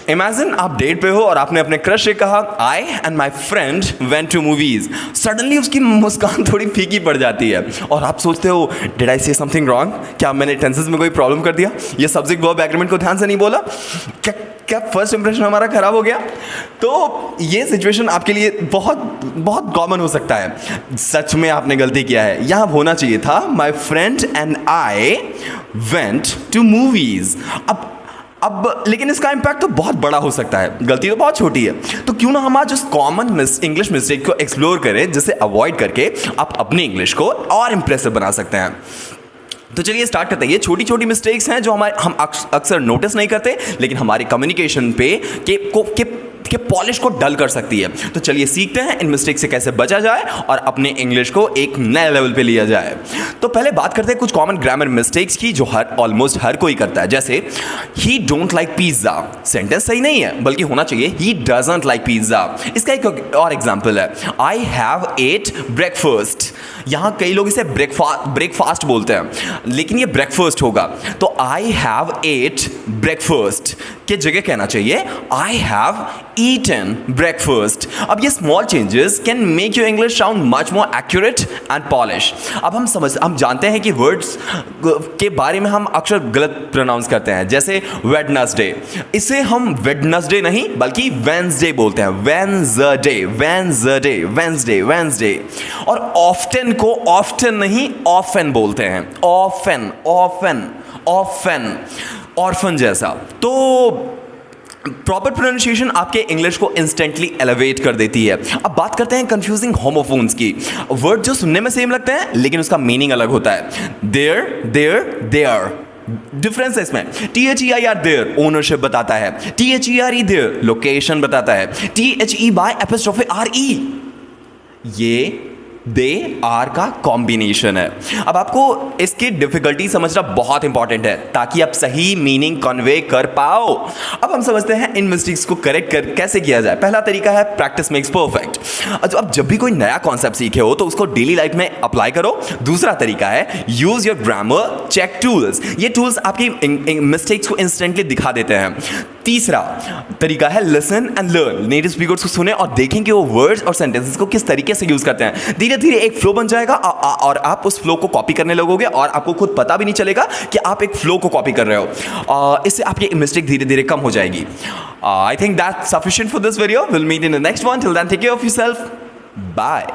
Imagine आप date पे हो और आपने अपने क्रश से कहा I and my friend went to movies. Suddenly उसकी मुस्कान थोड़ी फीकी पड़ जाती है और आप सोचते हो डिड आई से समथिंग रॉन्ग, क्या मैंने टेंसेस में कोई प्रॉब्लम कर दिया, ये सब्जेक्ट वर्ब एग्रीमेंट को ध्यान से नहीं बोला, क्या क्या फर्स्ट इंप्रेशन हमारा खराब हो गया। तो ये सिचुएशन आपके लिए बहुत बहुत कॉमन हो सकता है। सच में आपने गलती किया है, यहाँ होना चाहिए था my friend and I went to movies. अब लेकिन इसका इम्पैक्ट तो बहुत बड़ा हो सकता है, गलती तो बहुत छोटी है। तो क्यों ना हम आज उस कॉमन इंग्लिश मिस्टेक को एक्सप्लोर करें जिसे अवॉइड करके आप अपनी इंग्लिश को और इंप्रेसिव बना सकते हैं। तो चलिए स्टार्ट करते हैं। ये छोटी छोटी मिस्टेक्स हैं जो हम अक्सर नोटिस नहीं करते, लेकिन हमारे कम्युनिकेशन पे के पॉलिश को डल कर सकती है। तो चलिए सीखते हैं इन मिस्टेक से कैसे बचा जाए और अपने इंग्लिश को एक नए लेवल पे लिया जाए। तो पहले बात करते हैं कुछ कॉमन ग्रामर मिस्टेक्स की जो ऑलमोस्ट हर कोई करता है। जैसे ही डोंट लाइक पिज्जा, सेंटेंस सही नहीं है बल्कि होना चाहिए ही डजंट लाइक पिज्जा। इसका एक और एग्जांपल है आई हैव एट ब्रेकफास्ट। यहाँ कई लोग इसे ब्रेकफास्ट बोलते हैं लेकिन ये ब्रेकफास्ट होगा। तो आई हैव एट ब्रेकफास्ट के जगह कहना चाहिए आई हैव ईटन ब्रेकफास्ट। अब ये small changes can make your English sound much more accurate and polish. अब हम जानते हैं कि वर्ड्स के बारे में हम अक्सर गलत प्रोनाउंस करते हैं, जैसे वेडनेसडे, इसे हम वेडनेसडे नहीं बल्कि वेंसडे बोलते हैं, वेंसडे वेंसडे वेंसडे वेंसडे। और ऑफ्टन को ऑफ्टन नहीं ऑफन बोलते हैं, ऑफन ऑफन ऑफन, ऑर्फन जैसा। तो प्रॉपर प्रोनाउंसिएशन आपके इंग्लिश को इंस्टेंटली एलिवेट कर देती है। अब बात करते हैं कंफ्यूजिंग होमोफोन्स की। वर्ड जो सुनने में सेम लगते हैं लेकिन उसका मीनिंग अलग होता है। देयर देयर देयर, डिफरेंस है इसमें। THEIR देयर ओनरशिप बताता है, THERE देयर लोकेशन बताता है, THE बाय एपिस्ट्रोफी RE ये दे आर का कॉम्बिनेशन है। अब आपको इसकी डिफिकल्टी समझना बहुत इंपॉर्टेंट है ताकि आप सही मीनिंग कन्वे कर पाओ। अब हम समझते हैं इन मिस्टेक्स को करेक्ट कैसे किया जाए। पहला तरीका है प्रैक्टिस मेक्स परफेक्ट। अब जब भी कोई नया कॉन्सेप्ट सीखे हो तो उसको डेली लाइफ में अप्लाई करो। दूसरा तरीका है use your grammar check tools. ये टूल्स आपकी मिस्टेक्स को इंस्टेंटली दिखा देते हैं। तीसरा तरीका है listen and learn. Native speakers को सुने और देखें कि वो वर्ड्स और सेंटेंसेस को किस तरीके से यूज करते हैं। धीरे धीरे एक फ्लो बन जाएगा और आप उस फ्लो को कॉपी करने लगोगे और आपको खुद पता भी नहीं चलेगा कि आप एक फ्लो को कॉपी कर रहे हो। इससे आपकी मिस्टेक धीरे धीरे कम हो जाएगी। I think that's sufficient for this video. Will meet in the next one. Till then take care of yourself. Bye.